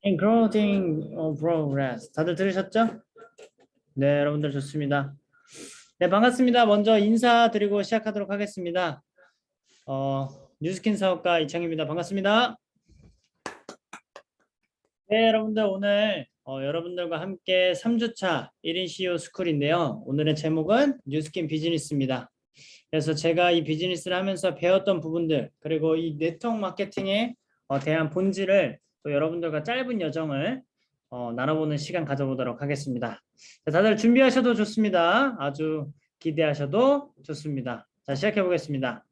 Including progress. 다들 들으셨죠? 네, 여러분들 좋습니다. 네, 반갑습니다. 먼저 인사드리고 시작하도록 하겠습니다. 뉴스킨 사업가 이창입니다. 반갑습니다. 네, 여러분들 오늘 여러분들과 함께 3주차 1인 CEO 스쿨인데요. 오늘의 제목은 뉴스킨 비즈니스입니다. 그래서 제가 이 비즈니스를 하면서 배웠던 부분들 그리고 이 네트워크 마케팅에 대한 본질을 또 여러분들과 짧은 여정을 나눠보는 시간 가져보도록 하겠습니다. 자, 다들 준비하셔도 좋습니다. 아주 기대하셔도 좋습니다. 자, 시작해 보겠습니다.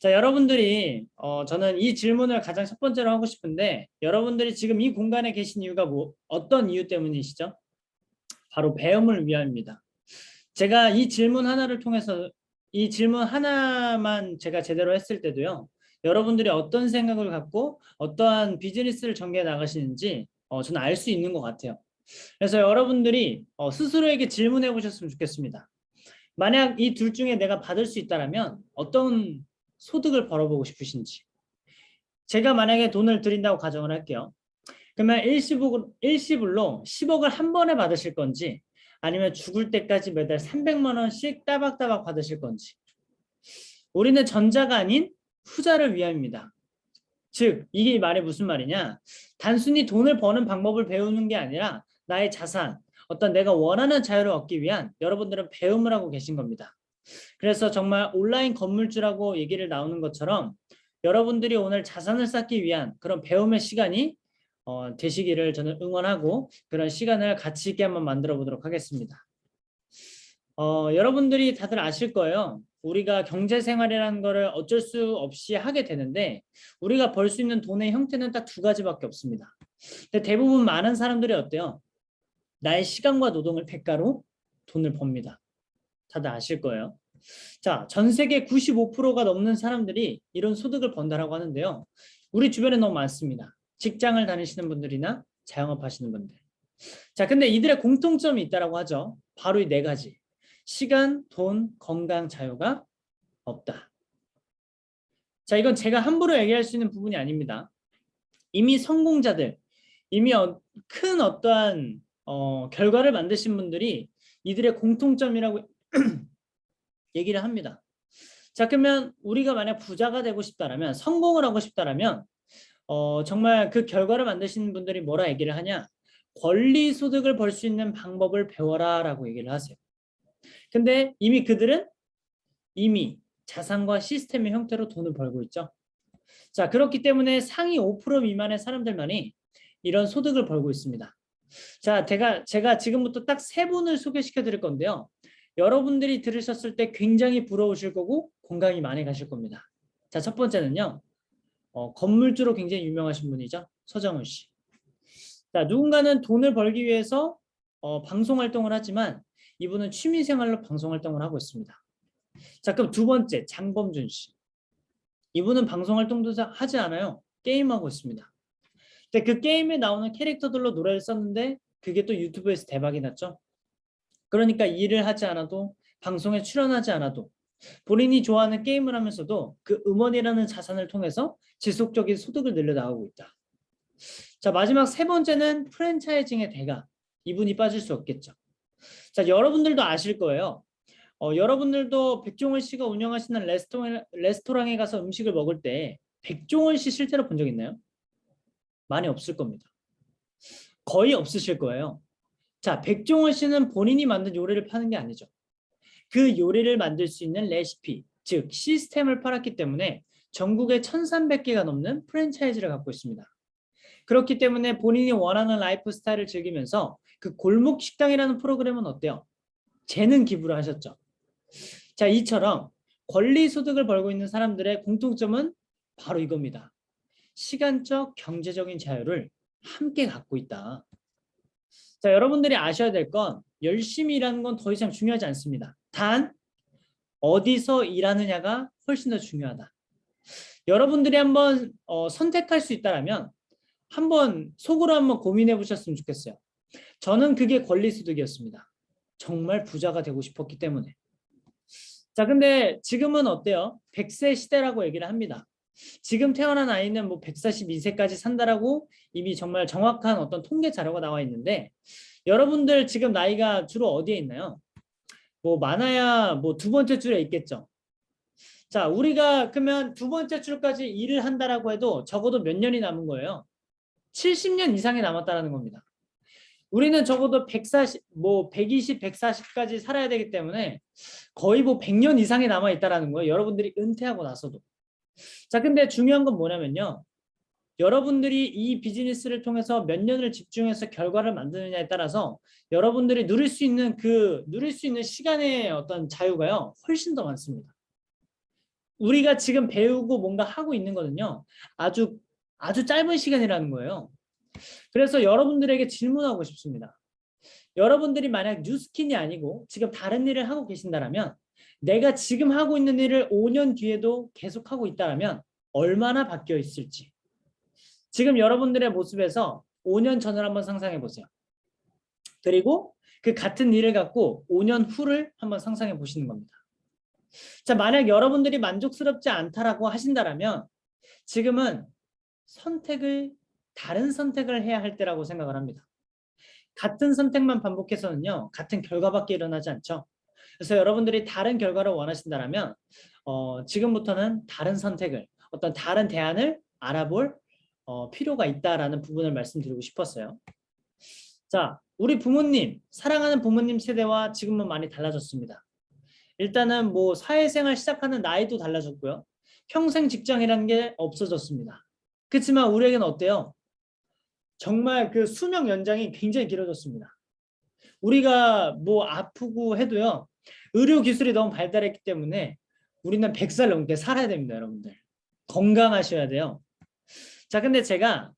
자, 여러분들이 저는 이 질문을 가장 첫 번째로 하고 싶은데 여러분들이 지금 이 공간에 계신 이유가 어떤 이유 때문이시죠? 바로 배움을 위함입니다. 제가 이 질문 하나를 통해서 이 질문 하나만 제가 제대로 했을 때도요. 여러분들이 어떤 생각을 갖고 어떠한 비즈니스를 전개해 나가시는지 저는 알 수 있는 것 같아요. 그래서 여러분들이 스스로에게 질문해 보셨으면 좋겠습니다. 만약 이 둘 중에 내가 받을 수 있다면 어떤 소득을 벌어보고 싶으신지. 제가 만약에 돈을 드린다고 가정을 할게요. 그러면 일시불로 10억을 한 번에 받으실 건지 아니면 죽을 때까지 매달 300만 원씩 따박따박 받으실 건지. 우리는 전자가 아닌 후자를 위함입니다. 즉 이게 말이 무슨 말이냐, 단순히 돈을 버는 방법을 배우는 게 아니라 나의 자산, 어떤 내가 원하는 자유를 얻기 위한 여러분들은 배움을 하고 계신 겁니다. 그래서 정말 온라인 건물주라고 얘기를 나오는 것처럼 여러분들이 오늘 자산을 쌓기 위한 그런 배움의 시간이 되시기를 저는 응원하고 그런 시간을 가치 있게 한번 만들어 보도록 하겠습니다. 여러분들이 다들 아실 거예요. 우리가 경제생활이라는 거를 어쩔 수 없이 하게 되는데 우리가 벌 수 있는 돈의 형태는 딱 두 가지밖에 없습니다. 근데 대부분 많은 사람들이 어때요? 나의 시간과 노동을 대가로 돈을 법니다. 다들 아실 거예요. 자, 전 세계 95%가 넘는 사람들이 이런 소득을 번다라고 하는데요. 우리 주변에 너무 많습니다. 직장을 다니시는 분들이나 자영업 하시는 분들. 자, 근데 이들의 공통점이 있다라고 하죠. 바로 이 네 가지. 시간, 돈, 건강, 자유가 없다. 자, 이건 제가 함부로 얘기할 수 있는 부분이 아닙니다. 이미 성공자들, 이미 큰 어떠한 결과를 만드신 분들이 이들의 공통점이라고 얘기를 합니다. 자, 그러면 우리가 만약 부자가 되고 싶다라면, 성공을 하고 싶다라면 정말 그 결과를 만드시는 분들이 뭐라 얘기를 하냐? 권리 소득을 벌 수 있는 방법을 배워라라고 얘기를 하세요. 근데 이미 그들은 이미 자산과 시스템의 형태로 돈을 벌고 있죠. 자, 그렇기 때문에 상위 5% 미만의 사람들만이 이런 소득을 벌고 있습니다. 자, 제가 지금부터 딱 세 분을 소개시켜 드릴 건데요. 여러분들이 들으셨을 때 굉장히 부러우실 거고 공감이 많이 가실 겁니다. 자, 첫 번째는요. 건물주로 굉장히 유명하신 분이죠. 서정훈 씨. 자, 누군가는 돈을 벌기 위해서 방송 활동을 하지만 이분은 취미 생활로 방송 활동을 하고 있습니다. 자, 그럼 두 번째 장범준 씨. 이분은 방송 활동도 하지 않아요. 게임하고 있습니다. 근데 그 게임에 나오는 캐릭터들로 노래를 썼는데 그게 또 유튜브에서 대박이 났죠. 그러니까 일을 하지 않아도 방송에 출연하지 않아도 본인이 좋아하는 게임을 하면서도 그 음원이라는 자산을 통해서 지속적인 소득을 늘려나가고 있다. 자, 마지막 세 번째는 프랜차이징의 대가. 이분이 빠질 수 없겠죠. 자, 여러분들도 아실 거예요. 여러분들도 백종원 씨가 운영하시는 레스토랑에 가서 음식을 먹을 때 백종원 씨 실제로 본 적 있나요? 많이 없을 겁니다. 거의 없으실 거예요. 자, 백종원 씨는 본인이 만든 요리를 파는 게 아니죠. 그 요리를 만들 수 있는 레시피, 즉 시스템을 팔았기 때문에 전국에 1,300개가 넘는 프랜차이즈를 갖고 있습니다. 그렇기 때문에 본인이 원하는 라이프 스타일을 즐기면서 그 골목 식당이라는 프로그램은 어때요? 재능 기부를 하셨죠. 자, 이처럼 권리 소득을 벌고 있는 사람들의 공통점은 바로 이겁니다. 시간적, 경제적인 자유를 함께 갖고 있다. 자, 여러분들이 아셔야 될 건 열심히 일하는 건 더 이상 중요하지 않습니다. 단 어디서 일하느냐가 훨씬 더 중요하다. 여러분들이 한번 선택할 수 있다면 한번 속으로 한번 고민해 보셨으면 좋겠어요. 저는 그게 권리소득이었습니다. 정말 부자가 되고 싶었기 때문에. 자, 근데 지금은 어때요? 100세 시대라고 얘기를 합니다. 지금 태어난 아이는 뭐 142세까지 산다라고 이미 정말 정확한 어떤 통계 자료가 나와 있는데 여러분들 지금 나이가 주로 어디에 있나요? 뭐 많아야 뭐 두 번째 줄에 있겠죠. 자, 우리가 그러면 두 번째 줄까지 일을 한다라고 해도 적어도 몇 년이 남은 거예요? 70년 이상이 남았다라는 겁니다. 우리는 적어도 140, 뭐 120, 140까지 살아야 되기 때문에 거의 뭐 100년 이상이 남아 있다라는 거예요. 여러분들이 은퇴하고 나서도. 자, 근데 중요한 건 뭐냐면요. 여러분들이 이 비즈니스를 통해서 몇 년을 집중해서 결과를 만드느냐에 따라서 여러분들이 누릴 수 있는 시간의 어떤 자유가요. 훨씬 더 많습니다. 우리가 지금 배우고 뭔가 하고 있는 거는요. 아주 짧은 시간이라는 거예요. 그래서 여러분들에게 질문하고 싶습니다. 여러분들이 만약 뉴스킨이 아니고 지금 다른 일을 하고 계신다면 내가 지금 하고 있는 일을 5년 뒤에도 계속 하고 있다면 얼마나 바뀌어 있을지. 지금 여러분들의 모습에서 5년 전을 한번 상상해 보세요. 그리고 그 같은 일을 갖고 5년 후를 한번 상상해 보시는 겁니다. 자, 만약 여러분들이 만족스럽지 않다라고 하신다면 지금은 다른 선택을 해야 할 때라고 생각을 합니다. 같은 선택만 반복해서는요, 같은 결과밖에 일어나지 않죠. 그래서 여러분들이 다른 결과를 원하신다면 지금부터는 다른 선택을, 어떤 다른 대안을 알아볼 필요가 있다라는 부분을 말씀드리고 싶었어요. 자, 우리 부모님, 사랑하는 부모님 세대와 지금은 많이 달라졌습니다. 일단은 뭐 사회생활 시작하는 나이도 달라졌고요. 평생 직장이라는 게 없어졌습니다. 그렇지만 우리에게는 어때요? 정말 그 수명 연장이 굉장히 길어졌습니다. 우리가 뭐 아프고 해도요. 의료 기술이 너무 발달했기 때문에 우리는 100살 넘게 살아야 됩니다, 여러분들. 건강하셔야 돼요. 자, 근데 제가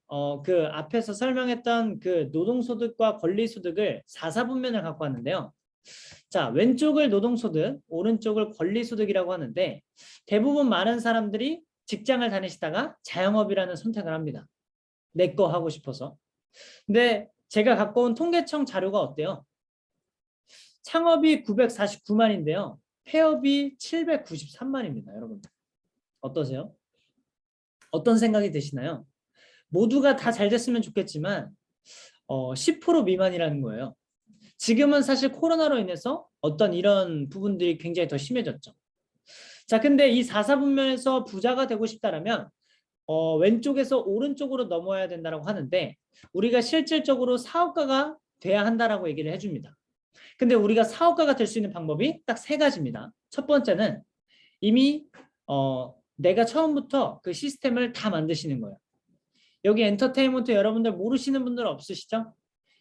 그 앞에서 설명했던 그 노동소득과 권리소득을 4사분면을 갖고 왔는데요. 자, 왼쪽을 노동소득, 오른쪽을 권리소득이라고 하는데 대부분 많은 사람들이 직장을 다니시다가 자영업이라는 선택을 합니다. 내 거 하고 싶어서. 근데 제가 갖고 온 통계청 자료가 어때요? 창업이 949만인데요. 폐업이 793만입니다. 여러분들. 어떠세요? 어떤 생각이 드시나요? 모두가 다 잘 됐으면 좋겠지만 10% 미만이라는 거예요. 지금은 사실 코로나로 인해서 어떤 이런 부분들이 굉장히 더 심해졌죠. 자, 근데 이 4사분면에서 부자가 되고 싶다면 왼쪽에서 오른쪽으로 넘어야 된다고 하는데 우리가 실질적으로 사업가가 돼야 한다라고 얘기를 해줍니다. 근데 우리가 사업가가 될 수 있는 방법이 딱 3가지입니다. 첫 번째는 이미 내가 처음부터 그 시스템을 다 만드시는 거예요. 여기 엔터테인먼트 여러분들 모르시는 분들 없으시죠?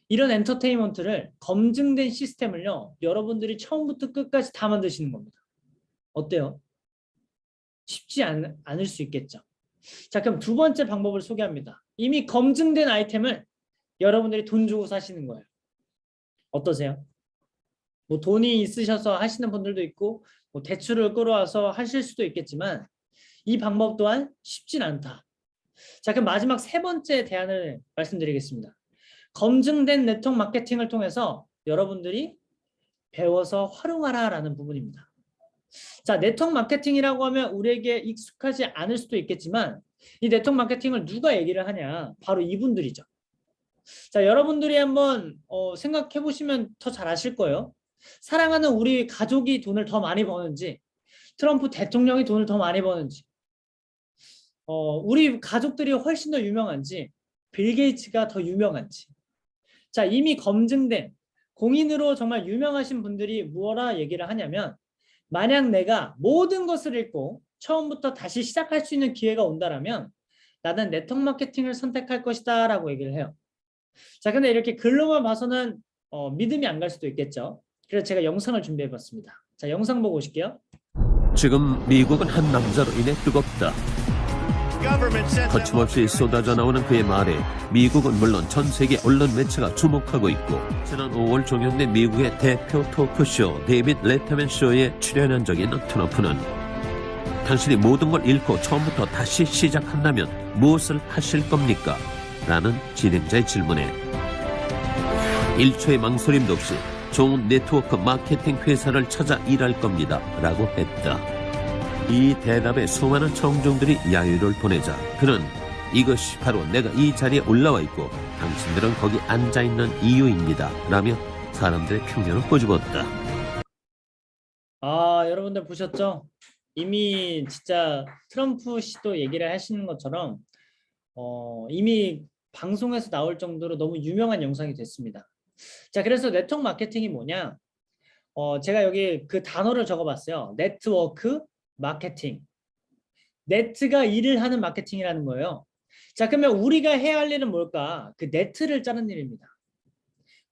이런 엔터테인먼트를 검증된 시스템을요. 여러분들이 처음부터 끝까지 다 만드시는 겁니다. 어때요? 쉽지 않을 수 있겠죠. 자, 그럼 두 번째 방법을 소개합니다. 이미 검증된 아이템을 여러분들이 돈 주고 사시는 거예요. 어떠세요? 뭐 돈이 있으셔서 하시는 분들도 있고 뭐 대출을 끌어와서 하실 수도 있겠지만 이 방법 또한 쉽진 않다. 자, 그럼 마지막 3번째 대안을 말씀드리겠습니다. 검증된 네트워크 마케팅을 통해서 여러분들이 배워서 활용하라라는 부분입니다. 자, 네트워크 마케팅이라고 하면 우리에게 익숙하지 않을 수도 있겠지만 이 네트워크 마케팅을 누가 얘기를 하냐? 바로 이분들이죠. 자, 여러분들이 한번 생각해 보시면 더 잘 아실 거예요. 사랑하는 우리 가족이 돈을 더 많이 버는지 트럼프 대통령이 돈을 더 많이 버는지 우리 가족들이 훨씬 더 유명한지 빌 게이츠가 더 유명한지 자, 이미 검증된 공인으로 정말 유명하신 분들이 뭐라 얘기를 하냐면 만약 내가 모든 것을 잃고 처음부터 다시 시작할 수 있는 기회가 온다면 나는 네트워크 마케팅을 선택할 것이다 라고 얘기를 해요. 자, 근데 이렇게 글로만 봐서는 믿음이 안 갈 수도 있겠죠. 그래서 제가 영상을 준비해 봤습니다. 자, 영상 보고 오실게요. 지금 미국은 한 남자로 인해 뜨겁다. 거침없이 쏟아져 나오는 그의 말에 미국은 물론 전 세계 언론 매체가 주목하고 있고 지난 5월 종영된 미국의 대표 토크쇼 데이빗 레터맨 쇼에 출연한 적이 있는 트럼프는 당신이 모든 걸 잃고 처음부터 다시 시작한다면 무엇을 하실 겁니까? 라는 진행자의 질문에 1초의 망설임도 없이 좋은 네트워크 마케팅 회사를 찾아 일할 겁니다. 라고 했다. 이 대답에 수많은 청중들이 야유를 보내자 그는 이것이 바로 내가 이 자리에 올라와 있고 당신들은 거기 앉아있는 이유입니다 라며 사람들의 편견을 꼬집었다. 여러분들 보셨죠? 이미 진짜 트럼프 씨도 얘기를 하시는 것처럼 이미 방송에서 나올 정도로 너무 유명한 영상이 됐습니다. 자, 그래서 네트워크 마케팅이 뭐냐? 제가 여기 그 단어를 적어봤어요. 네트워크 마케팅. 네트가 일을 하는 마케팅이라는 거예요. 자, 그러면 우리가 해야 할 일은 뭘까? 그 네트를 짜는 일입니다.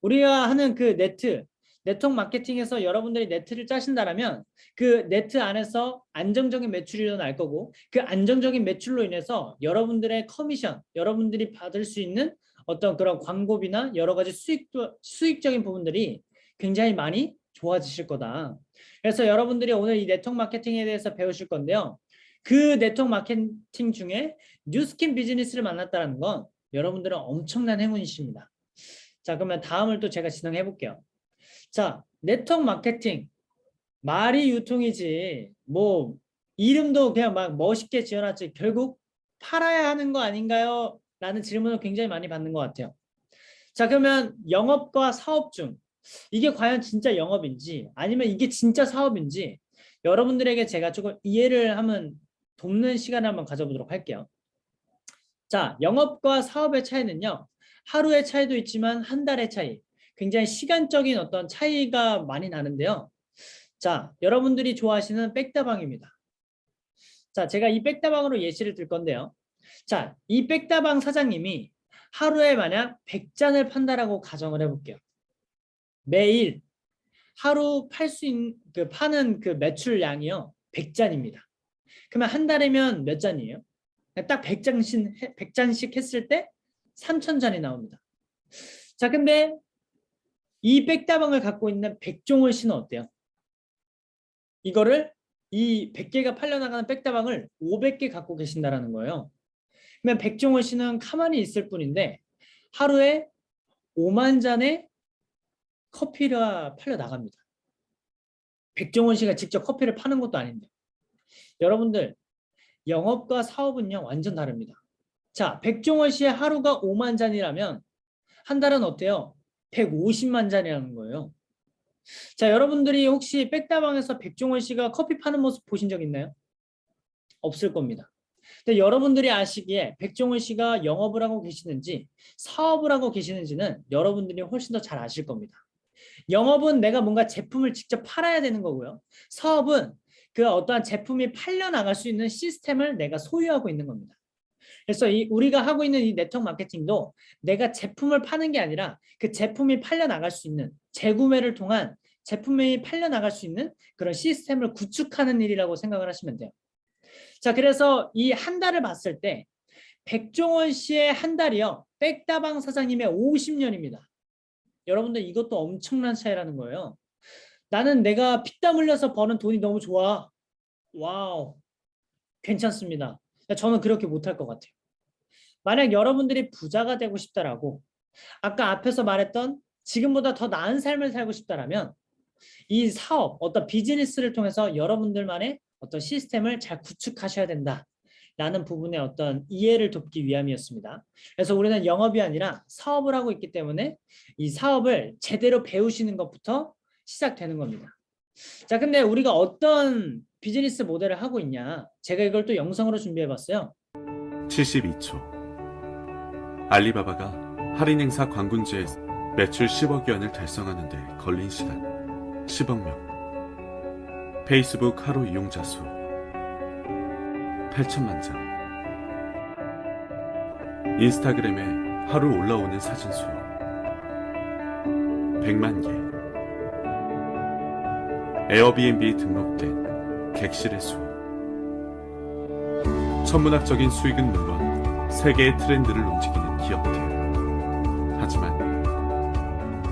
우리가 하는 그 네트워크 마케팅에서 여러분들이 네트를 짜신다라면 그 네트 안에서 안정적인 매출이 일어날 거고 그 안정적인 매출로 인해서 여러분들의 커미션, 여러분들이 받을 수 있는 어떤 그런 광고비나 여러 가지 수익적인 부분들이 굉장히 많이 좋아지실 거다. 그래서 여러분들이 오늘 이 네트워크 마케팅에 대해서 배우실 건데요. 그 네트워크 마케팅 중에 뉴스킨 비즈니스를 만났다는 건 여러분들은 엄청난 행운이십니다. 자, 그러면 다음을 또 제가 진행해 볼게요. 자, 네트워크 마케팅 말이 유통이지 뭐 이름도 그냥 막 멋있게 지어놨지 결국 팔아야 하는 거 아닌가요? 라는 질문을 굉장히 많이 받는 것 같아요. 자, 그러면 영업과 사업 중 이게 과연 진짜 영업인지 아니면 이게 진짜 사업인지 여러분들에게 제가 조금 이해를 하면 돕는 시간을 한번 가져보도록 할게요. 자, 영업과 사업의 차이는요. 하루의 차이도 있지만 한 달의 차이, 굉장히 시간적인 어떤 차이가 많이 나는데요. 자, 여러분들이 좋아하시는 백다방입니다. 자, 제가 이 백다방으로 예시를 들 건데요. 자, 이 백다방 사장님이 하루에 만약 100잔을 판다라고 가정을 해볼게요. 매일 하루 파는 그 매출량이요. 100잔입니다. 그러면 한 달이면 몇 잔이에요? 딱 100잔씩 했을 때 3,000잔이 나옵니다. 자, 근데 이 백다방을 갖고 있는 백종원 씨는 어때요? 이거를 이 100개가 팔려나가는 백다방을 500개 갖고 계신다라는 거예요. 그러면 백종원 씨는 가만히 있을 뿐인데 하루에 5만 잔의 커피가 팔려나갑니다. 백종원 씨가 직접 커피를 파는 것도 아닌데. 여러분들, 영업과 사업은요 완전 다릅니다. 자, 백종원 씨의 하루가 5만 잔이라면 한 달은 어때요? 150만 잔이라는 거예요. 자, 여러분들이 혹시 백다방에서 백종원 씨가 커피 파는 모습 보신 적 있나요? 없을 겁니다. 근데 여러분들이 아시기에 백종원 씨가 영업을 하고 계시는지 사업을 하고 계시는지는 여러분들이 훨씬 더 잘 아실 겁니다. 영업은 내가 뭔가 제품을 직접 팔아야 되는 거고요. 사업은 그 어떠한 제품이 팔려나갈 수 있는 시스템을 내가 소유하고 있는 겁니다. 그래서 우리가 하고 있는 이 네트워크 마케팅도 내가 제품을 파는 게 아니라 그 제품이 팔려나갈 수 있는 재구매를 통한 제품이 팔려나갈 수 있는 그런 시스템을 구축하는 일이라고 생각을 하시면 돼요. 자, 그래서 이 한 달을 봤을 때 백종원 씨의 한 달이요. 백다방 사장님의 50년입니다. 여러분들 이것도 엄청난 차이라는 거예요. 나는 내가 피땀 흘려서 버는 돈이 너무 좋아. 와우. 괜찮습니다. 저는 그렇게 못할 것 같아요. 만약 여러분들이 부자가 되고 싶다라고 아까 앞에서 말했던 지금보다 더 나은 삶을 살고 싶다라면 이 사업, 어떤 비즈니스를 통해서 여러분들만의 어떤 시스템을 잘 구축하셔야 된다라는 부분의 어떤 이해를 돕기 위함이었습니다. 그래서 우리는 영업이 아니라 사업을 하고 있기 때문에 이 사업을 제대로 배우시는 것부터 시작되는 겁니다. 자, 근데 우리가 어떤 비즈니스 모델을 하고 있냐? 제가 이걸 또 영상으로 준비해 봤어요. 72초. 알리바바가 할인 행사 광군주에 매출 10억 위안을 달성하는 데 걸린 시간 10억 명. 페이스북 하루 이용자 수 8천만 장. 인스타그램에 하루 올라오는 사진 수 100만 개. 에어비앤비에 등록된 객실의 수. 천문학적인 수익은 물론 세계의 트렌드를 움직이는 기업들. 하지만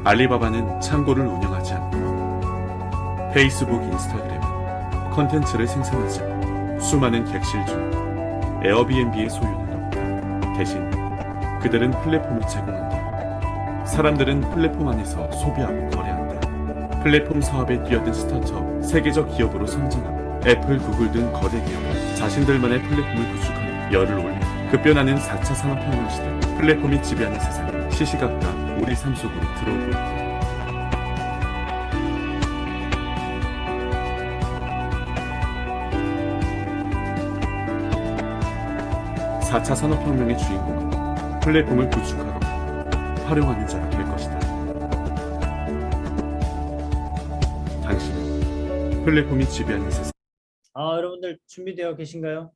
알리바바는 창고를 운영하지 않고 페이스북, 인스타그램 콘텐츠를 생산하지 않고 수많은 객실 중 에어비앤비의 소유는 없다. 대신 그들은 플랫폼을 제공한다. 사람들은 플랫폼 안에서 소비하고 거래한다. 플랫폼 사업에 뛰어든 스타트업 세계적 기업으로 성장하고 애플, 구글 등 거대 기업은 자신들만의 플랫폼을 구축하며 열을 올려 급변하는 4차 산업혁명 시대, 플랫폼이 지배하는 세상이 시시각각 우리 삶 속으로 들어오고 있다. 4차 산업혁명의 주인공은 플랫폼을 구축하고 활용하는 자가 될 것이다. 당신은 플랫폼이 지배하는 세상. 여러분들 준비되어 계신가요?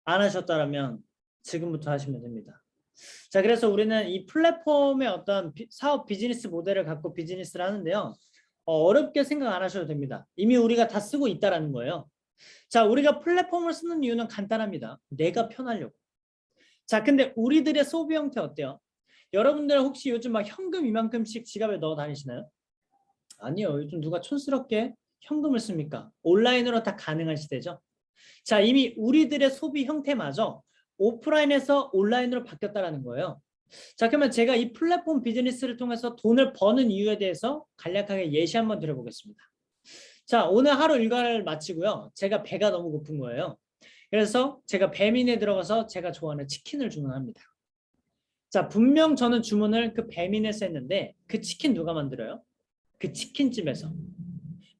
안 하셨다면 지금부터 하시면 됩니다. 자, 그래서 우리는 이 플랫폼의 어떤 사업 비즈니스 모델을 갖고 비즈니스를 하는데요. 어렵게 생각 안 하셔도 됩니다. 이미 우리가 다 쓰고 있다라는 거예요. 자, 우리가 플랫폼을 쓰는 이유는 간단합니다. 내가 편하려고. 자, 근데 우리들의 소비 형태 어때요? 여러분들 혹시 요즘 막 현금 이만큼씩 지갑에 넣어 다니시나요? 아니요. 요즘 누가 촌스럽게 현금을 씁니까? 온라인으로 다 가능한 시대죠. 자, 이미 우리들의 소비 형태마저 오프라인에서 온라인으로 바뀌었다는 거예요. 자, 그러면 제가 이 플랫폼 비즈니스를 통해서 돈을 버는 이유에 대해서 간략하게 예시 한번 드려보겠습니다. 자, 오늘 하루 일과를 마치고요. 제가 배가 너무 고픈 거예요. 그래서 제가 배민에 들어가서 제가 좋아하는 치킨을 주문합니다. 자, 분명 저는 주문을 그 배민에서 했는데 그 치킨 누가 만들어요? 그 치킨집에서.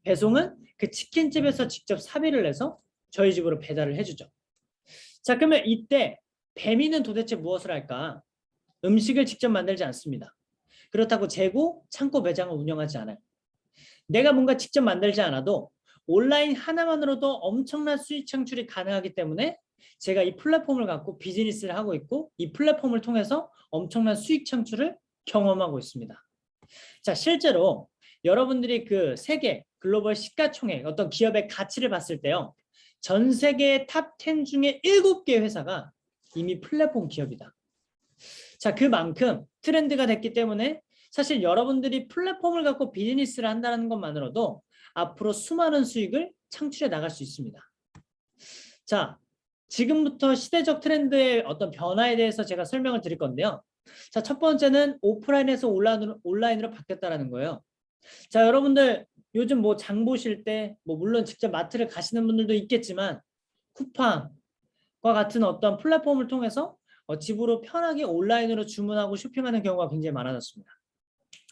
배송은 그 치킨집에서 직접 사비를 내서 저희 집으로 배달을 해주죠. 자, 그러면 이때 배민은 도대체 무엇을 할까? 음식을 직접 만들지 않습니다. 그렇다고 재고, 창고, 매장을 운영하지 않아요. 내가 뭔가 직접 만들지 않아도 온라인 하나만으로도 엄청난 수익 창출이 가능하기 때문에 제가 이 플랫폼을 갖고 비즈니스를 하고 있고 이 플랫폼을 통해서 엄청난 수익 창출을 경험하고 있습니다. 자, 실제로 여러분들이 그 세계 글로벌 시가총액 어떤 기업의 가치를 봤을 때요. 전 세계 탑 10 중에 7개 회사가 이미 플랫폼 기업이다. 자, 그만큼 트렌드가 됐기 때문에 사실 여러분들이 플랫폼을 갖고 비즈니스를 한다는 것만으로도 앞으로 수많은 수익을 창출해 나갈 수 있습니다. 자, 지금부터 시대적 트렌드의 어떤 변화에 대해서 제가 설명을 드릴 건데요. 자, 첫 번째는 오프라인에서 온라인으로 바뀌었다는 거예요. 자, 여러분들 요즘 뭐 장 보실 때 뭐 물론 직접 마트를 가시는 분들도 있겠지만 쿠팡과 같은 어떤 플랫폼을 통해서 집으로 편하게 온라인으로 주문하고 쇼핑하는 경우가 굉장히 많아졌습니다.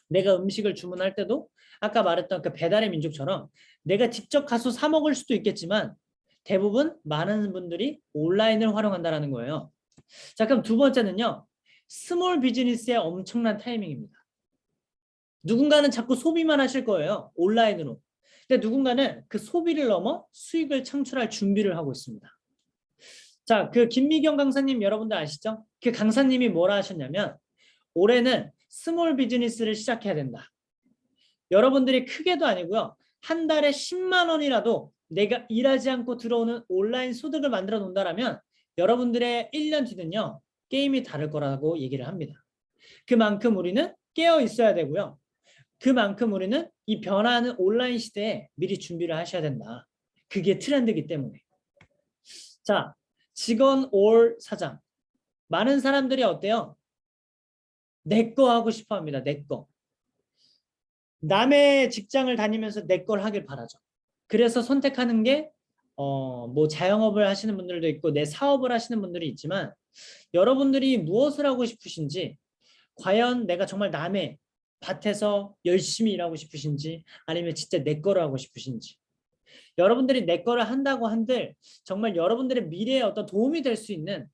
내가 음식을 주문할 때도 아까 말했던 그 배달의 민족처럼 내가 직접 가서 사 먹을 수도 있겠지만 대부분 많은 분들이 온라인을 활용한다는 거예요. 자, 그럼 두 번째는요. 스몰 비즈니스의 엄청난 타이밍입니다. 누군가는 자꾸 소비만 하실 거예요. 온라인으로. 근데 누군가는 그 소비를 넘어 수익을 창출할 준비를 하고 있습니다. 자, 그 김미경 강사님 여러분들 아시죠? 그 강사님이 뭐라 하셨냐면 올해는 스몰 비즈니스를 시작해야 된다. 여러분들이 크게도 아니고요. 한 달에 10만 원이라도 내가 일하지 않고 들어오는 온라인 소득을 만들어 놓는다면 여러분들의 1년 뒤는요. 게임이 다를 거라고 얘기를 합니다. 그만큼 우리는 깨어 있어야 되고요. 그만큼 우리는 이 변화하는 온라인 시대에 미리 준비를 하셔야 된다. 그게 트렌드이기 때문에. 자, 직원 올 사장. 많은 사람들이 어때요? 내 거 하고 싶어 합니다. 내 거. 남의 직장을 다니면서 내 걸 하길 바라죠. 그래서 선택하는 게 뭐 자영업을 하시는 분들도 있고 내 사업을 하시는 분들이 있지만 여러분들이 무엇을 하고 싶으신지 과연 내가 정말 남의 밭에서 열심히 일하고 싶으신지 아니면 진짜 내 거를 하고 싶으신지 여러분들이 내 거를 한다고 한들 정말 여러분들의 미래에 어떤 도움이 될 수 있는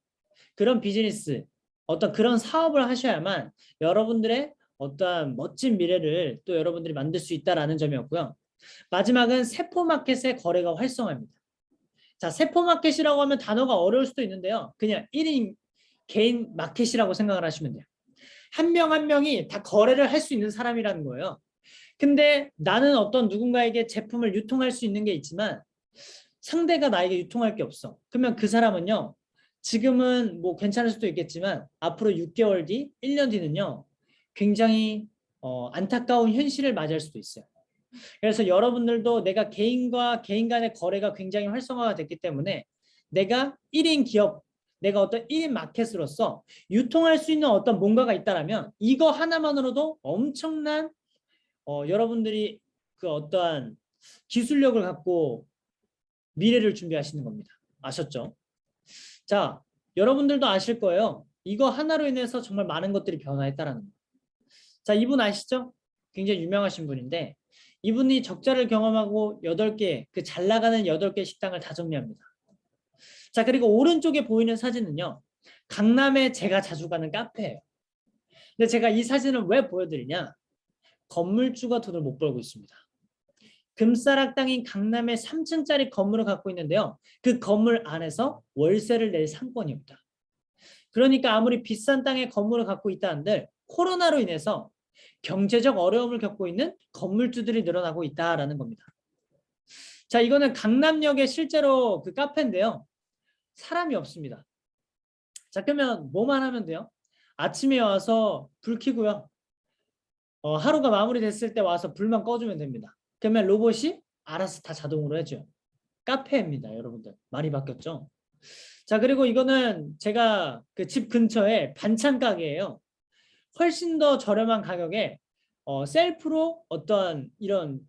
그런 비즈니스 어떤 그런 사업을 하셔야만 여러분들의 어떠한 멋진 미래를 또 여러분들이 만들 수 있다라는 점이었고요. 마지막은 세포마켓의 거래가 활성화입니다. 자, 세포마켓이라고 하면 단어가 어려울 수도 있는데요. 그냥 1인 개인 마켓이라고 생각을 하시면 돼요. 한 명 한 명이 다 거래를 할 수 있는 사람이라는 거예요. 근데 나는 어떤 누군가에게 제품을 유통할 수 있는 게 있지만 상대가 나에게 유통할 게 없어. 그러면 그 사람은요. 지금은 뭐 괜찮을 수도 있겠지만 앞으로 6개월 뒤, 1년 뒤는요. 굉장히 안타까운 현실을 맞이할 수도 있어요. 그래서 여러분들도 내가 개인과 개인 간의 거래가 굉장히 활성화가 됐기 때문에 내가 1인 기업, 내가 어떤 1인 마켓으로서 유통할 수 있는 어떤 뭔가가 있다라면 이거 하나만으로도 엄청난 여러분들이 그 어떠한 기술력을 갖고 미래를 준비하시는 겁니다. 아셨죠? 자, 여러분들도 아실 거예요. 이거 하나로 인해서 정말 많은 것들이 변화했다라는 거. 자, 이분 아시죠? 굉장히 유명하신 분인데 이분이 적자를 경험하고 8개, 그 잘 나가는 8개 식당을 다 정리합니다. 자, 그리고 오른쪽에 보이는 사진은요. 강남에 제가 자주 가는 카페예요. 근데 제가 이 사진을 왜 보여드리냐? 건물주가 돈을 못 벌고 있습니다. 금싸락 땅인 강남에 3층짜리 건물을 갖고 있는데요. 그 건물 안에서 월세를 낼 상권이 없다. 그러니까 아무리 비싼 땅에 건물을 갖고 있다 한들 코로나로 인해서 경제적 어려움을 겪고 있는 건물주들이 늘어나고 있다라는 겁니다. 자, 이거는 강남역에 실제로 그 카페인데요. 사람이 없습니다. 자, 그러면 뭐만 하면 돼요? 아침에 와서 불 켜고요. 하루가 마무리됐을 때 와서 불만 꺼주면 됩니다. 그러면 로봇이 알아서 다 자동으로 해줘요. 카페입니다, 여러분들. 말이 바뀌었죠? 자, 그리고 이거는 제가 그 집 근처에 반찬 가게예요. 훨씬 더 저렴한 가격에 셀프로 어떠한 이런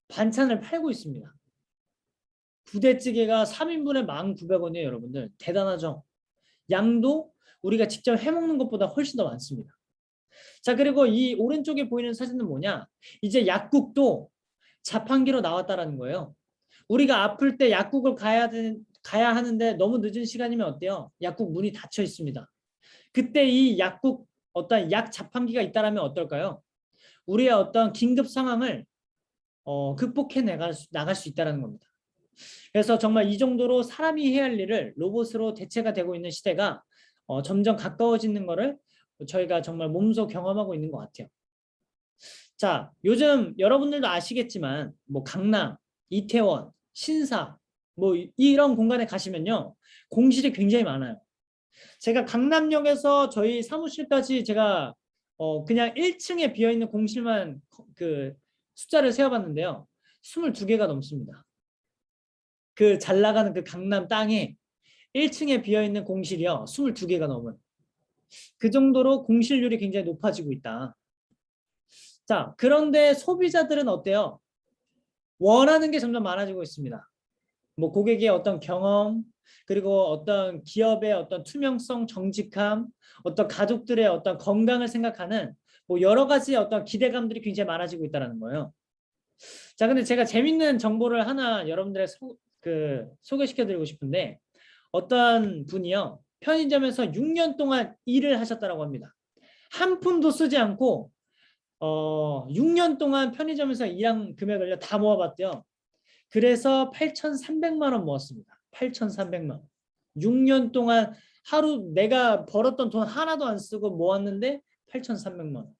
반찬을 팔고 있습니다. 부대찌개가 3인분에 1,900원이에요, 여러분들. 대단하죠? 양도 우리가 직접 해먹는 것보다 훨씬 더 많습니다. 자, 그리고 이 오른쪽에 보이는 사진은 뭐냐? 이제 약국도 자판기로 나왔다라는 거예요. 우리가 아플 때 약국을 가야 하는데 너무 늦은 시간이면 어때요? 약국 문이 닫혀 있습니다. 그때 이 약국 어떤 약 자판기가 있다라면 어떨까요? 우리의 어떤 긴급 상황을 극복해 나갈 수 있다는 겁니다. 그래서 정말 이 정도로 사람이 해야 할 일을 로봇으로 대체가 되고 있는 시대가 점점 가까워지는 것을 저희가 정말 몸소 경험하고 있는 것 같아요. 자, 요즘 여러분들도 아시겠지만 뭐 강남, 이태원, 신사 뭐 이런 공간에 가시면요. 공실이 굉장히 많아요. 제가 강남역에서 저희 사무실까지 제가 그냥 1층에 비어있는 공실만 그 숫자를 세어봤는데요. 22개가 넘습니다. 그 잘 나가는 그 강남 땅에 1층에 비어있는 공실이요. 22개가 넘은. 그 정도로 공실률이 굉장히 높아지고 있다. 자, 그런데 소비자들은 어때요? 원하는 게 점점 많아지고 있습니다. 뭐 고객의 어떤 경험, 그리고 어떤 기업의 어떤 투명성, 정직함, 어떤 가족들의 어떤 건강을 생각하는 뭐 여러 가지 어떤 기대감들이 굉장히 많아지고 있다는 거예요. 자, 근데 제가 재밌는 정보를 하나 여러분들의 소개시켜드리고 싶은데 어떤 분이요. 편의점에서 6년 동안 일을 하셨다고 합니다. 한 푼도 쓰지 않고 6년 동안 편의점에서 일한 금액을 다 모아봤대요. 그래서 8,300만 원 모았습니다. 8,300만 원. 6년 동안 하루 내가 벌었던 돈 하나도 안 쓰고 모았는데 8,300만 원.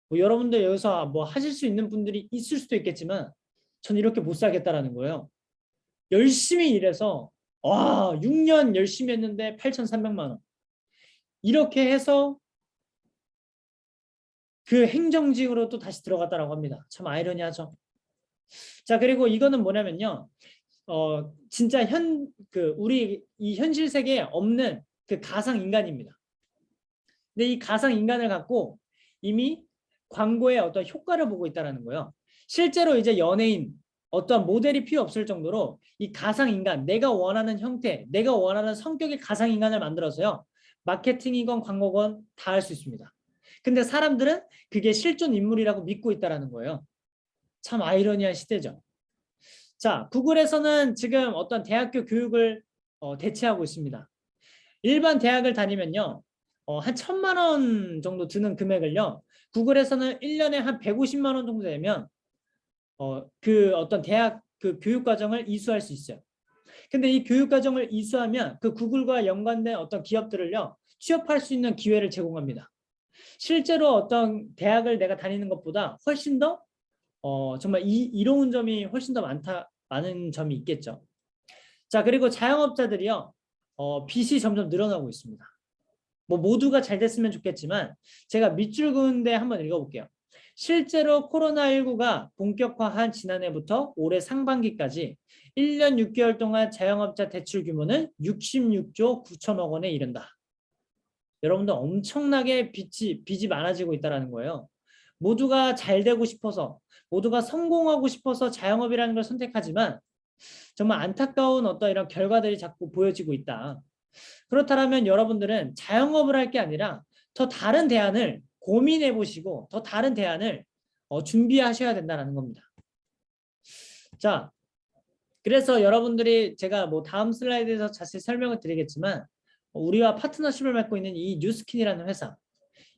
뭐 여러분들 여기서 뭐 하실 수 있는 분들이 있을 수도 있겠지만 전 이렇게 못 살겠다라는 거예요. 열심히 일해서 6년 열심히 했는데 8,300만 원. 이렇게 해서 그 행정직으로 또 다시 들어갔다라고 합니다. 참 아이러니하죠. 자, 그리고 이거는 뭐냐면요. 진짜 우리 이 현실 세계에 없는 그 가상 인간입니다. 근데 이 가상 인간을 갖고 이미 광고의 어떤 효과를 보고 있다는 거예요. 실제로 이제 연예인, 어떤 모델이 필요 없을 정도로 이 가상 인간, 내가 원하는 형태, 내가 원하는 성격의 가상 인간을 만들어서요. 마케팅이건 광고건 다 할 수 있습니다. 근데 사람들은 그게 실존 인물이라고 믿고 있다는 거예요. 참 아이러니한 시대죠. 자, 구글에서는 지금 어떤 대학교 교육을 대체하고 있습니다. 일반 대학을 다니면요. 한 1,000만 원 정도 드는 금액을요. 구글에서는 1년에 한 150만 원 정도 되면 그 어떤 대학 그 교육 과정을 이수할 수 있어요. 근데 이 교육 과정을 이수하면 그 구글과 연관된 어떤 기업들을요. 취업할 수 있는 기회를 제공합니다. 실제로 어떤 대학을 내가 다니는 것보다 훨씬 더 정말 이로운 점이 훨씬 더 많은 점이 있겠죠. 자, 그리고 자영업자들이요. 빚이 점점 늘어나고 있습니다. 뭐 모두가 잘 됐으면 좋겠지만 제가 밑줄 그은데 한번 읽어볼게요. 실제로 코로나19가 본격화한 지난해부터 올해 상반기까지 1년 6개월 동안 자영업자 대출 규모는 66조 9천억 원에 이른다. 여러분들 엄청나게 빚이 많아지고 있다는 거예요. 모두가 잘 되고 싶어서, 모두가 성공하고 싶어서 자영업이라는 걸 선택하지만 정말 안타까운 어떤 이런 결과들이 자꾸 보여지고 있다. 그렇다면 여러분들은 자영업을 할 게 아니라 더 다른 대안을 고민해 보시고 더 다른 대안을 준비하셔야 된다는 겁니다. 자, 그래서 여러분들이 제가 뭐 다음 슬라이드에서 자세히 설명을 드리겠지만 우리와 파트너십을 맺고 있는 이 뉴스킨이라는 회사,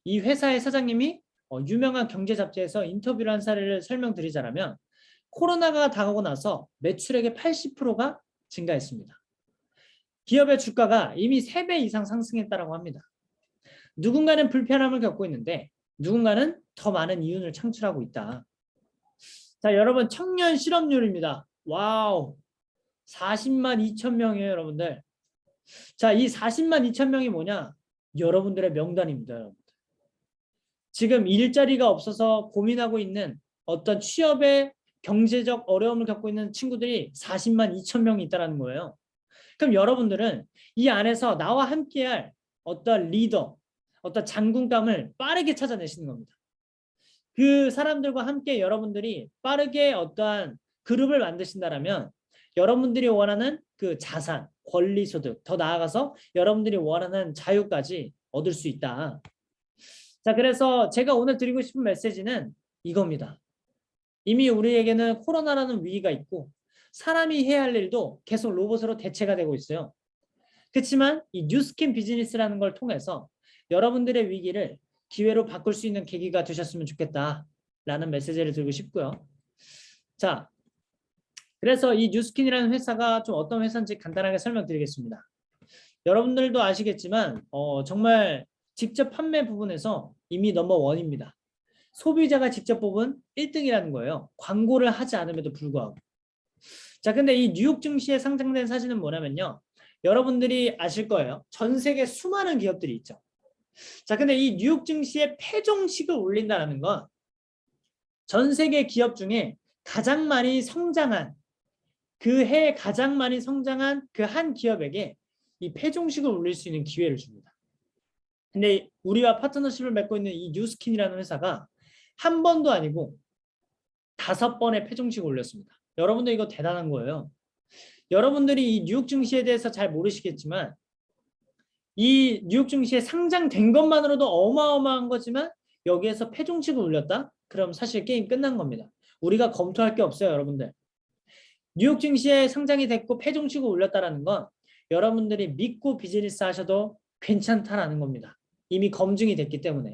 이 회사의 사장님이 유명한 경제 잡지에서 인터뷰를 한 사례를 설명드리자면 코로나가 다가오고 나서 매출액의 80%가 증가했습니다. 기업의 주가가 이미 3배 이상 상승했다고 합니다. 누군가는 불편함을 겪고 있는데 누군가는 더 많은 이윤을 창출하고 있다. 자, 여러분 청년 실업률입니다. 와우, 40만 2천 명이에요, 여러분들. 자, 이 40만 2천 명이 뭐냐? 여러분들의 명단입니다, 여러분. 지금 일자리가 없어서 고민하고 있는 어떤 취업의 경제적 어려움을 겪고 있는 친구들이 40만 2천 명이 있다는 거예요. 그럼 여러분들은 이 안에서 나와 함께할 어떤 리더, 어떤 장군감을 빠르게 찾아내시는 겁니다. 그 사람들과 함께 여러분들이 빠르게 어떠한 그룹을 만드신다면 여러분들이 원하는 그 자산, 권리, 소득, 더 나아가서 여러분들이 원하는 자유까지 얻을 수 있다. 자, 그래서 제가 오늘 드리고 싶은 메시지는 이겁니다. 이미 우리에게는 코로나라는 위기가 있고 사람이 해야 할 일도 계속 로봇으로 대체가 되고 있어요. 그렇지만 이 뉴스킨 비즈니스라는 걸 통해서 여러분들의 위기를 기회로 바꿀 수 있는 계기가 되셨으면 좋겠다라는 메시지를 드리고 싶고요. 자, 그래서 이 뉴스킨이라는 회사가 좀 어떤 회사인지 간단하게 설명드리겠습니다. 여러분들도 아시겠지만 정말 직접 판매 부분에서 이미 넘버원입니다. 소비자가 직접 뽑은 1등이라는 거예요. 광고를 하지 않음에도 불구하고. 자, 근데 이 뉴욕 증시에 상장된 사진은 뭐냐면요. 여러분들이 아실 거예요. 전 세계 수많은 기업들이 있죠. 자, 근데 이 뉴욕 증시에 패종식을 올린다는 건 전 세계 기업 중에 가장 많이 성장한 그 해에 가장 많이 성장한 그 한 기업에게 이 패종식을 올릴 수 있는 기회를 줍니다. 근데 우리와 파트너십을 맺고 있는 이 뉴스킨이라는 회사가 한 번도 아니고 5번의 패종식을 올렸습니다. 여러분들 이거 대단한 거예요. 여러분들이 이 뉴욕 증시에 대해서 잘 모르시겠지만 이 뉴욕 증시에 상장된 것만으로도 어마어마한 거지만 여기에서 패종식을 올렸다? 그럼 사실 게임 끝난 겁니다. 우리가 검토할 게 없어요, 여러분들. 뉴욕 증시에 상장이 됐고 패종식을 올렸다는 건 여러분들이 믿고 비즈니스 하셔도 괜찮다라는 겁니다. 이미 검증이 됐기 때문에.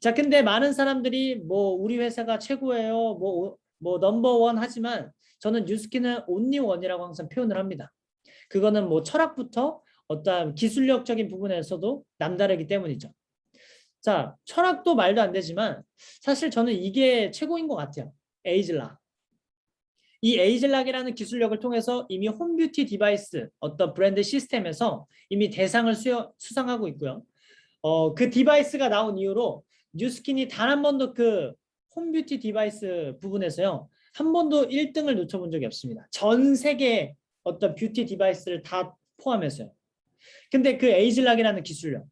자, 근데 많은 사람들이 뭐 우리 회사가 최고예요, 뭐 넘버원 하지만 저는 뉴스킨은 온리원이라고 항상 표현을 합니다. 그거는 뭐 철학부터 어떤 기술력적인 부분에서도 남다르기 때문이죠. 자, 철학도 말도 안 되지만 사실 저는 이게 최고인 것 같아요. 에이즐락. 이 에이즐락이라는 기술력을 통해서 이미 홈뷰티 디바이스 어떤 브랜드 시스템에서 이미 대상을 수상하고 있고요. 그 디바이스가 나온 이후로 뉴스킨이 단 한 번도 그 홈뷰티 디바이스 부분에서요. 한 번도 1등을 놓쳐본 적이 없습니다. 전 세계 어떤 뷰티 디바이스를 다 포함해서요. 근데 그 에이즐락이라는 기술력,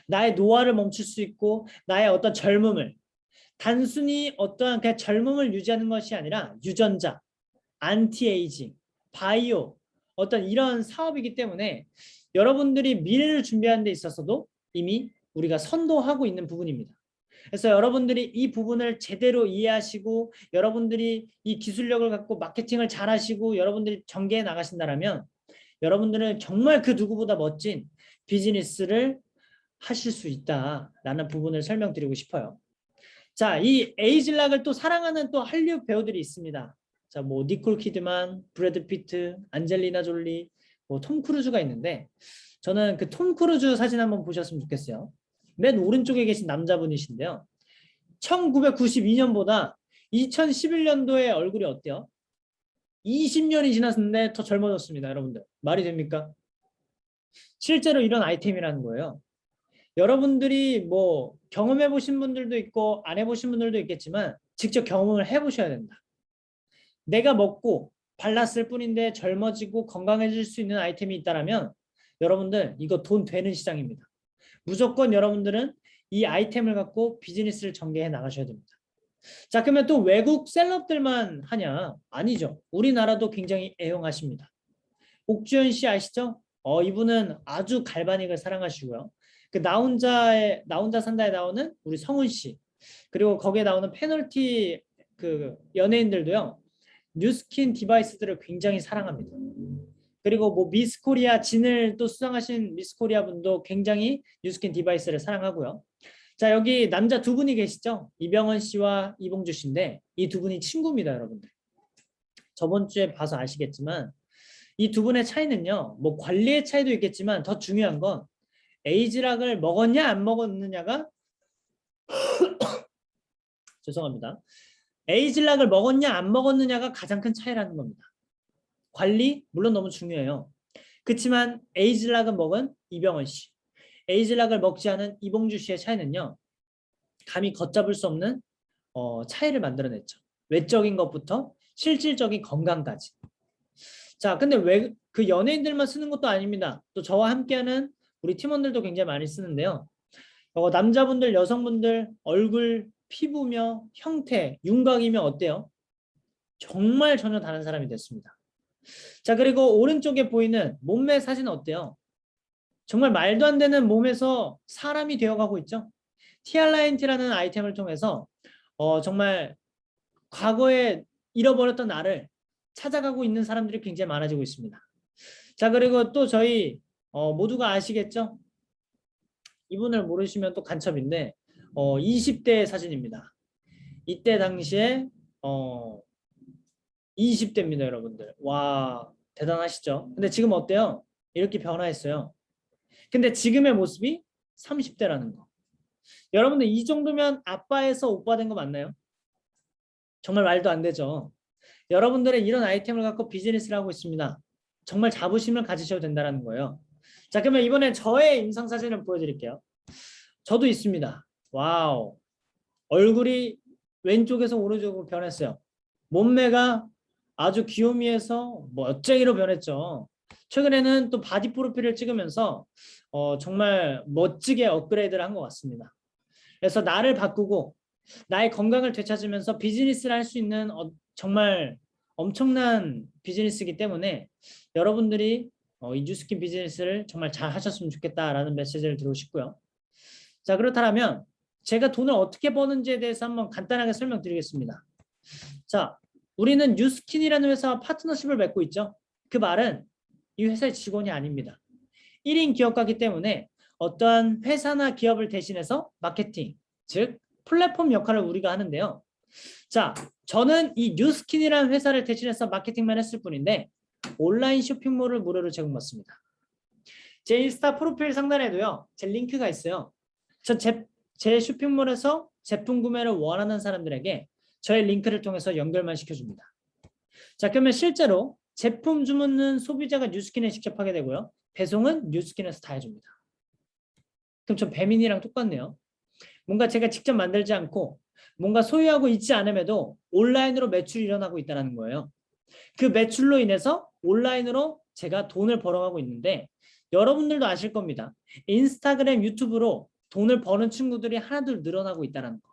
나의 노화를 멈출 수 있고 나의 어떤 젊음을 단순히 어떠한 그냥 젊음을 유지하는 것이 아니라 유전자, 안티에이징, 바이오 어떤 이런 사업이기 때문에 여러분들이 미래를 준비하는 데 있어서도 이미 우리가 선도하고 있는 부분입니다. 그래서 여러분들이 이 부분을 제대로 이해하시고 여러분들이 이 기술력을 갖고 마케팅을 잘 하시고 여러분들이 전개해 나가신다면 여러분들은 정말 그 누구보다 멋진 비즈니스를 하실 수 있다라는 부분을 설명드리고 싶어요. 자, 이 에이즐락을 또 사랑하는 또 한류 배우들이 있습니다. 자, 뭐 니콜 키드만, 브래드 피트, 안젤리나 졸리, 뭐 톰 크루즈가 있는데 저는 그 톰 크루즈 사진 한번 보셨으면 좋겠어요. 맨 오른쪽에 계신 남자분이신데요. 1992년보다 2011년도에 얼굴이 어때요? 20년이 지났는데 더 젊어졌습니다, 여러분들. 말이 됩니까? 실제로 이런 아이템이라는 거예요. 여러분들이 뭐 경험해 보신 분들도 있고 안 해보신 분들도 있겠지만 직접 경험을 해보셔야 된다. 내가 먹고 발랐을 뿐인데 젊어지고 건강해질 수 있는 아이템이 있다면 여러분들 이거 돈 되는 시장입니다. 무조건 여러분들은 이 아이템을 갖고 비즈니스를 전개해 나가셔야 됩니다. 자, 그러면 또 외국 셀럽들만 하냐? 아니죠. 우리나라도 굉장히 애용하십니다. 옥주현 씨 아시죠? 이분은 아주 갈바닉을 사랑하시고요. 그 나 혼자 산다에 나오는 우리 성훈 씨, 그리고 거기에 나오는 페널티 그 연예인들도요. 뉴스킨 디바이스들을 굉장히 사랑합니다. 그리고 뭐 미스 코리아 진을 또 수상하신 미스 코리아 분도 굉장히 뉴스킨 디바이스를 사랑하고요. 자, 여기 남자 두 분이 계시죠? 이병헌 씨와 이봉주 씨인데 이 두 분이 친구입니다, 여러분들. 저번 주에 봐서 아시겠지만 이 두 분의 차이는요. 뭐 관리의 차이도 있겠지만 더 중요한 건 에이즈락을 먹었냐 안 먹었느냐가 죄송합니다. 에이즈락을 먹었냐 안 먹었느냐가 가장 큰 차이라는 겁니다. 관리 물론 너무 중요해요. 그렇지만 에이즈락은 먹은 이병헌 씨, 에이즈락을 먹지 않은 이봉주 씨의 차이는요. 감히 걷잡을 수 없는 차이를 만들어냈죠. 외적인 것부터 실질적인 건강까지. 자, 근데 왜 그 연예인들만 쓰는 것도 아닙니다. 또 저와 함께하는 우리 팀원들도 굉장히 많이 쓰는데요. 남자분들, 여성분들 얼굴, 피부며 형태, 윤곽이며 어때요? 정말 전혀 다른 사람이 됐습니다. 자, 그리고 오른쪽에 보이는 몸매 사진 어때요? 정말 말도 안 되는 몸에서 사람이 되어가고 있죠. TR라인T라는 아이템을 통해서 정말 과거에 잃어버렸던 나를 찾아가고 있는 사람들이 굉장히 많아지고 있습니다. 자, 그리고 또 저희 모두가 아시겠죠? 이분을 모르시면 또 간첩인데 20대 사진입니다. 이때 당시에 20대입니다, 여러분들. 와, 대단하시죠? 근데 지금 어때요? 이렇게 변화했어요. 근데 지금의 모습이 30대라는 거. 여러분들 이 정도면 아빠에서 오빠 된 거 맞나요? 정말 말도 안 되죠. 여러분들의 이런 아이템을 갖고 비즈니스를 하고 있습니다. 정말 자부심을 가지셔도 된다는 거예요. 자, 그러면 이번에 저의 임상 사진을 보여드릴게요. 저도 있습니다. 와우. 얼굴이 왼쪽에서 오른쪽으로 변했어요. 몸매가 아주 귀요미에서 멋쟁이로 변했죠. 최근에는 또 바디 프로필을 찍으면서 정말 멋지게 업그레이드를 한 것 같습니다. 그래서 나를 바꾸고 나의 건강을 되찾으면서 비즈니스를 할 수 있는 정말 엄청난 비즈니스이기 때문에 여러분들이 이 뉴스킨 비즈니스를 정말 잘 하셨으면 좋겠다라는 메시지를 드리고 싶고요. 자, 그렇다면 제가 돈을 어떻게 버는지에 대해서 한번 간단하게 설명드리겠습니다. 자, 우리는 뉴스킨이라는 회사와 파트너십을 맺고 있죠. 그 말은 이 회사의 직원이 아닙니다. 1인 기업가이기 때문에 어떠한 회사나 기업을 대신해서 마케팅, 즉 플랫폼 역할을 우리가 하는데요. 자, 저는 이 뉴스킨이라는 회사를 대신해서 마케팅만 했을 뿐인데 온라인 쇼핑몰을 무료로 제공받습니다. 제 인스타 프로필 상단에도요. 제 링크가 있어요. 제 쇼핑몰에서 제품 구매를 원하는 사람들에게 저의 링크를 통해서 연결만 시켜줍니다. 자, 그러면 실제로 제품 주문은 소비자가 뉴스킨에 직접 하게 되고요. 배송은 뉴스킨에서 다 해줍니다. 그럼 저 배민이랑 똑같네요. 뭔가 제가 직접 만들지 않고 뭔가 소유하고 있지 않음에도 온라인으로 매출이 일어나고 있다는 거예요. 그 매출로 인해서 온라인으로 제가 돈을 벌어가고 있는데 여러분들도 아실 겁니다. 인스타그램, 유튜브로 돈을 버는 친구들이 하나둘 늘어나고 있다는 거.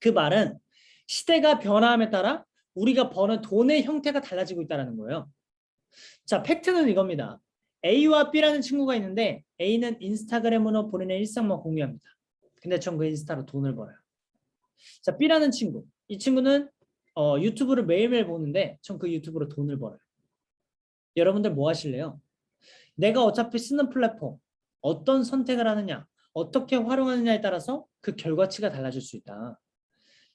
그 말은 시대가 변화함에 따라 우리가 버는 돈의 형태가 달라지고 있다는 거예요. 자, 팩트는 이겁니다. A와 B라는 친구가 있는데 A는 인스타그램으로 본인의 일상만 공유합니다. 근데 전 그 인스타로 돈을 벌어요. 자, B라는 친구. 이 친구는 유튜브를 매일매일 보는데 전 그 유튜브로 돈을 벌어요. 여러분들 뭐 하실래요? 내가 어차피 쓰는 플랫폼, 어떤 선택을 하느냐, 어떻게 활용하느냐에 따라서 그 결과치가 달라질 수 있다.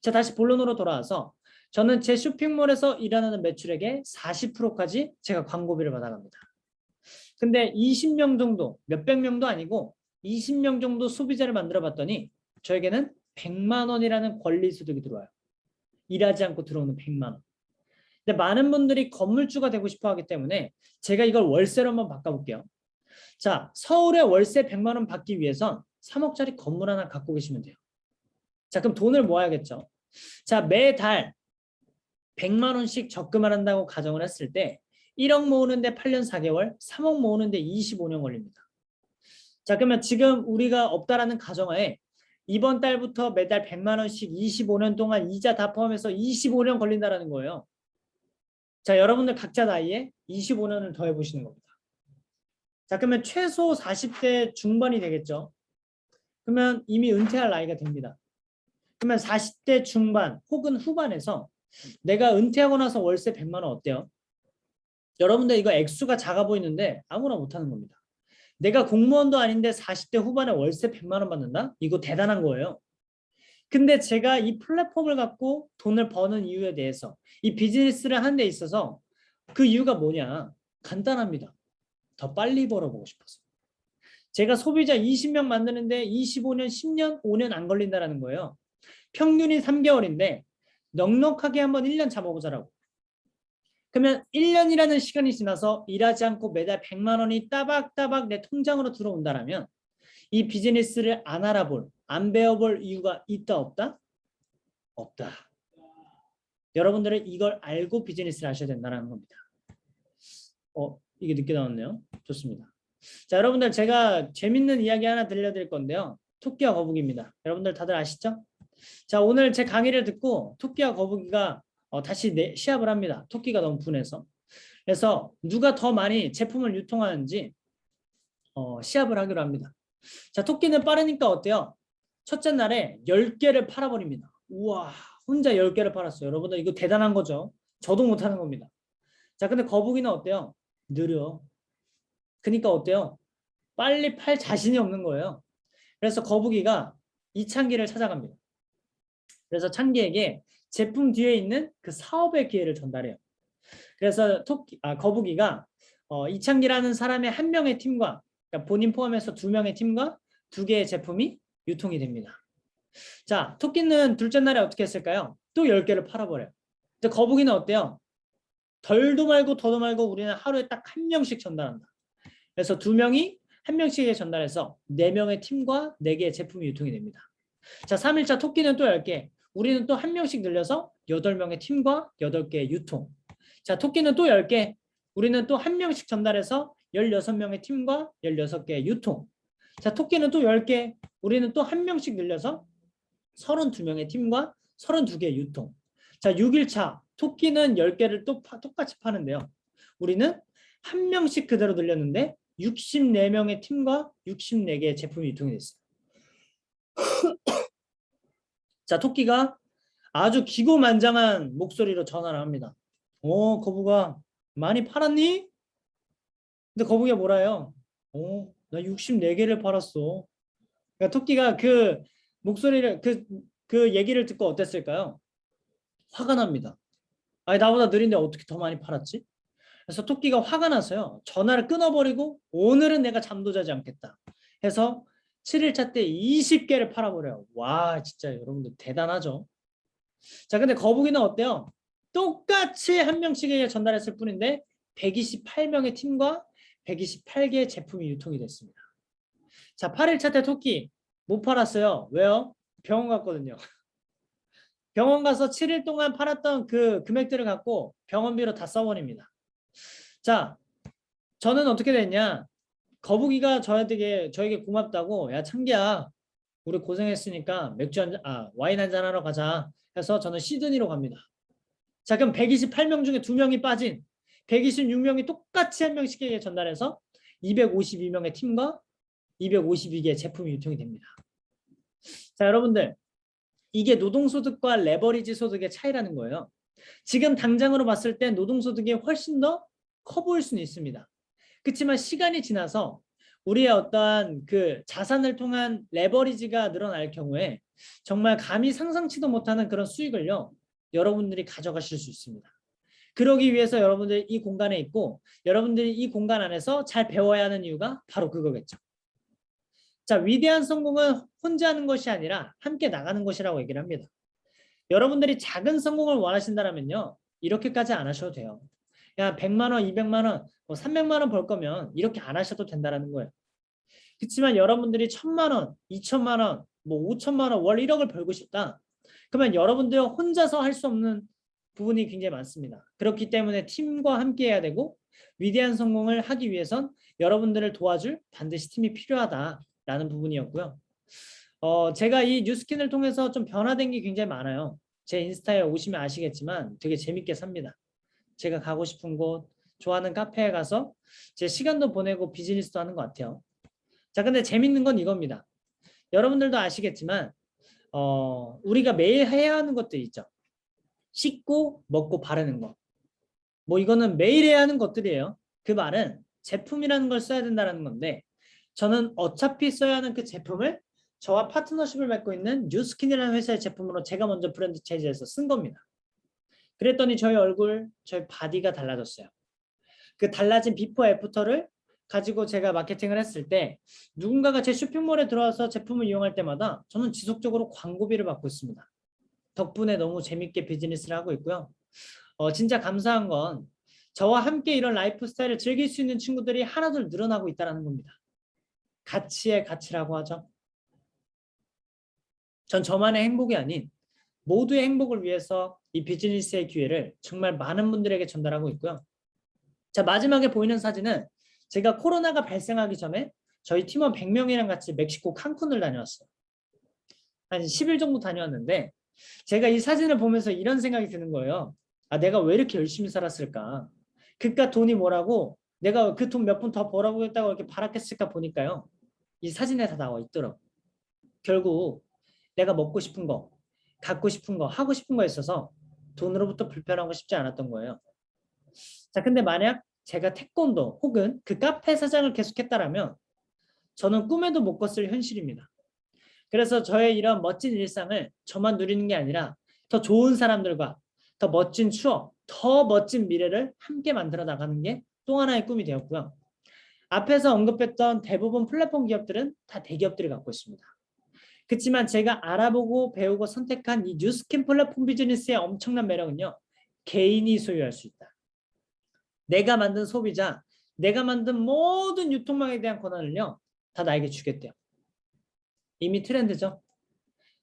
자, 다시 본론으로 돌아와서 저는 제 쇼핑몰에서 일어나는 매출액의 40%까지 제가 광고비를 받아갑니다. 근데 20명 정도, 몇백 명도 아니고 20명 정도 소비자를 만들어 봤더니 저에게는 100만 원이라는 권리 소득이 들어와요. 일하지 않고 들어오는 100만 원. 근데 많은 분들이 건물주가 되고 싶어 하기 때문에 제가 이걸 월세로 한번 바꿔볼게요. 자, 서울에 월세 100만 원 받기 위해선 3억짜리 건물 하나 갖고 계시면 돼요. 자, 그럼 돈을 모아야겠죠. 자, 매달 100만 원씩 적금을 한다고 가정을 했을 때 1억 모으는데 8년 4개월, 3억 모으는데 25년 걸립니다. 자, 그러면 지금 우리가 없다라는 가정하에 이번 달부터 매달 100만 원씩 25년 동안 이자 다 포함해서 25년 걸린다라는 거예요. 자, 여러분들 각자 나이에 25년을 더해 보시는 겁니다. 자, 그러면 최소 40대 중반이 되겠죠. 그러면 이미 은퇴할 나이가 됩니다. 그러면 40대 중반 혹은 후반에서 내가 은퇴하고 나서 월세 100만 원 어때요? 여러분들 이거 액수가 작아 보이는데 아무나 못하는 겁니다. 내가 공무원도 아닌데 40대 후반에 월세 100만 원 받는다? 이거 대단한 거예요. 근데 제가 이 플랫폼을 갖고 돈을 버는 이유에 대해서 이 비즈니스를 하는 데 있어서 그 이유가 뭐냐? 간단합니다. 더 빨리 벌어보고 싶어서. 제가 소비자 20명 만드는데 25년, 10년, 5년 안 걸린다는 거예요. 평균이 3개월인데 넉넉하게 한번 1년 잡아보자라고. 그러면 1년이라는 시간이 지나서 일하지 않고 매달 100만 원이 따박따박 내 통장으로 들어온다면 이 비즈니스를 안 알아볼, 안 배워볼 이유가 있다 없다? 없다. 여러분들은 이걸 알고 비즈니스를 하셔야 된다는 겁니다. 이게 늦게 나왔네요. 좋습니다. 자, 여러분들 제가 재밌는 이야기 하나 들려드릴 건데요. 토끼와 거북이입니다. 여러분들 다들 아시죠? 자, 오늘 제 강의를 듣고 토끼와 거북이가 다시 시합을 합니다. 토끼가 너무 분해서. 그래서 누가 더 많이 제품을 유통하는지 시합을 하기로 합니다. 자, 토끼는 빠르니까 어때요? 첫째 날에 10개를 팔아버립니다. 우와, 혼자 10개를 팔았어요. 여러분들 이거 대단한 거죠. 저도 못하는 겁니다. 자, 근데 거북이는 어때요? 느려. 그러니까 어때요? 빨리 팔 자신이 없는 거예요. 그래서 거북이가 이창기를 찾아갑니다. 그래서 창기에게 제품 뒤에 있는 그 사업의 기회를 전달해요. 그래서 거북이가 이창기라는 사람의 한 명의 팀과, 그러니까 본인 포함해서 2명의 팀과 2개의 제품이 유통이 됩니다. 자, 토끼는 둘째 날에 어떻게 했을까요? 또 10개를 팔아버려요. 근데 거북이는 어때요? 덜도 말고 더도 말고 우리는 하루에 딱 1명씩 전달한다. 그래서 2명이 1명씩에 전달해서 4명의 팀과 4개의 제품이 유통이 됩니다. 자, 3일차 토끼는 또 10개. 우리는 또 1명씩 늘려서 8명의 팀과 8개의 유통. 자, 토끼는 또 10개. 우리는 또 1명씩 전달해서 16명의 팀과 16개의 유통. 자, 토끼는 또 10개. 우리는 또 1명씩 늘려서 32명의 팀과 32개의 유통. 자, 6일차 토끼는 10개를 또 똑같이 파는데요. 우리는 1명씩 그대로 늘렸는데 64명의 팀과 64개의 제품이 유통이 됐어요. 자, 토끼가 아주 기고만장한 목소리로 전화를 합니다. 거북아, 많이 팔았니? 근데 거북이가 뭐라 해요? 나 64개를 팔았어. 그러니까 토끼가 그 목소리를 그 얘기를 듣고 어땠을까요? 화가 납니다. 아니, 나보다 느린데 어떻게 더 많이 팔았지? 그래서 토끼가 화가 나서요. 전화를 끊어버리고 오늘은 내가 잠도 자지 않겠다 해서 7일차 때 20개를 팔아버려요. 와, 진짜 여러분들 대단하죠? 자, 근데 거북이는 어때요? 똑같이 1명씩에게 전달했을 뿐인데 128명의 팀과 128개의 제품이 유통이 됐습니다. 자, 8일차 때 토끼 못 팔았어요. 왜요? 병원 갔거든요. 병원 가서 7일 동안 팔았던 그 금액들을 갖고 병원비로 다 써버립니다. 자, 저는 어떻게 됐냐? 거북이가 저에게 고맙다고, 야, 창기야, 우리 고생했으니까 와인 한잔 하러 가자 해서 저는 시드니로 갑니다. 자, 그럼 128명 중에 2명이 빠진 126명이 똑같이 1명씩에게 전달해서 252명의 팀과 252개의 제품이 유통이 됩니다. 자, 여러분들, 이게 노동소득과 레버리지 소득의 차이라는 거예요. 지금 당장으로 봤을 때 노동소득이 훨씬 더 커 보일 수는 있습니다. 그렇지만 시간이 지나서 우리의 어떠한 그 자산을 통한 레버리지가 늘어날 경우에 정말 감히 상상치도 못하는 그런 수익을요, 여러분들이 가져가실 수 있습니다. 그러기 위해서 여러분들이 이 공간에 있고 여러분들이 이 공간 안에서 잘 배워야 하는 이유가 바로 그거겠죠. 자, 위대한 성공은 혼자 하는 것이 아니라 함께 나가는 것이라고 얘기를 합니다. 여러분들이 작은 성공을 원하신다면요, 이렇게까지 안 하셔도 돼요. 야, 100만 원, 200만 원, 300만 원 벌 거면 이렇게 안 하셔도 된다는 거예요. 그렇지만 여러분들이 1000만 원, 2000만 원, 5000만 원, 월 1억을 벌고 싶다. 그러면 여러분들 혼자서 할 수 없는 부분이 굉장히 많습니다. 그렇기 때문에 팀과 함께 해야 되고 위대한 성공을 하기 위해선 여러분들을 도와줄 반드시 팀이 필요하다라는 부분이었고요. 제가 이 뉴스킨을 통해서 좀 변화된 게 굉장히 많아요. 제 인스타에 오시면 아시겠지만 되게 재밌게 삽니다. 제가 가고 싶은 곳, 좋아하는 카페에 가서 제 시간도 보내고 비즈니스도 하는 것 같아요. 자, 근데 재밌는 건 이겁니다. 여러분들도 아시겠지만 우리가 매일 해야 하는 것들 있죠. 씻고 먹고 바르는 거. 뭐 이거는 매일 해야 하는 것들이에요. 그 말은 제품이라는 걸 써야 된다는 건데 저는 어차피 써야 하는 그 제품을 저와 파트너십을 맺고 있는 뉴스킨이라는 회사의 제품으로 제가 먼저 브랜드 체제에서 쓴 겁니다. 그랬더니 저희 얼굴, 저희 바디가 달라졌어요. 그 달라진 비포 애프터를 가지고 제가 마케팅을 했을 때 누군가가 제 쇼핑몰에 들어와서 제품을 이용할 때마다 저는 지속적으로 광고비를 받고 있습니다. 덕분에 너무 재밌게 비즈니스를 하고 있고요. 진짜 감사한 건 저와 함께 이런 라이프 스타일을 즐길 수 있는 친구들이 하나둘 늘어나고 있다는 겁니다. 가치의 가치라고 하죠. 전 저만의 행복이 아닌 모두의 행복을 위해서 이 비즈니스의 기회를 정말 많은 분들에게 전달하고 있고요. 자, 마지막에 보이는 사진은 제가 코로나가 발생하기 전에 저희 팀원 100명이랑 같이 멕시코 칸쿤을 다녀왔어요. 한 10일 정도 다녀왔는데 제가 이 사진을 보면서 이런 생각이 드는 거예요. 아, 내가 왜 이렇게 열심히 살았을까? 그깟 돈이 뭐라고 내가 그 돈 몇 푼 더 벌어보겠다고 이렇게 바랐겠을까 보니까요. 이 사진에 다 나와 있더라고요. 결국 내가 먹고 싶은 거, 갖고 싶은 거, 하고 싶은 거 있어서 돈으로부터 불편하고 싶지 않았던 거예요. 자, 근데 만약 제가 태권도 혹은 그 카페 사장을 계속했다라면 저는 꿈에도 못 꿨을 현실입니다. 그래서 저의 이런 멋진 일상을 저만 누리는 게 아니라 더 좋은 사람들과 더 멋진 추억, 더 멋진 미래를 함께 만들어 나가는 게 또 하나의 꿈이 되었고요. 앞에서 언급했던 대부분 플랫폼 기업들은 다 대기업들이 갖고 있습니다. 그렇지만 제가 알아보고 배우고 선택한 이 뉴스킨 플랫폼 비즈니스의 엄청난 매력은요. 개인이 소유할 수 있다. 내가 만든 소비자, 내가 만든 모든 유통망에 대한 권한을요. 다 나에게 주겠대요. 이미 트렌드죠.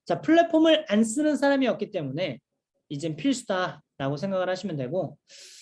자, 플랫폼을 안 쓰는 사람이 없기 때문에 이젠 필수다라고 생각을 하시면 되고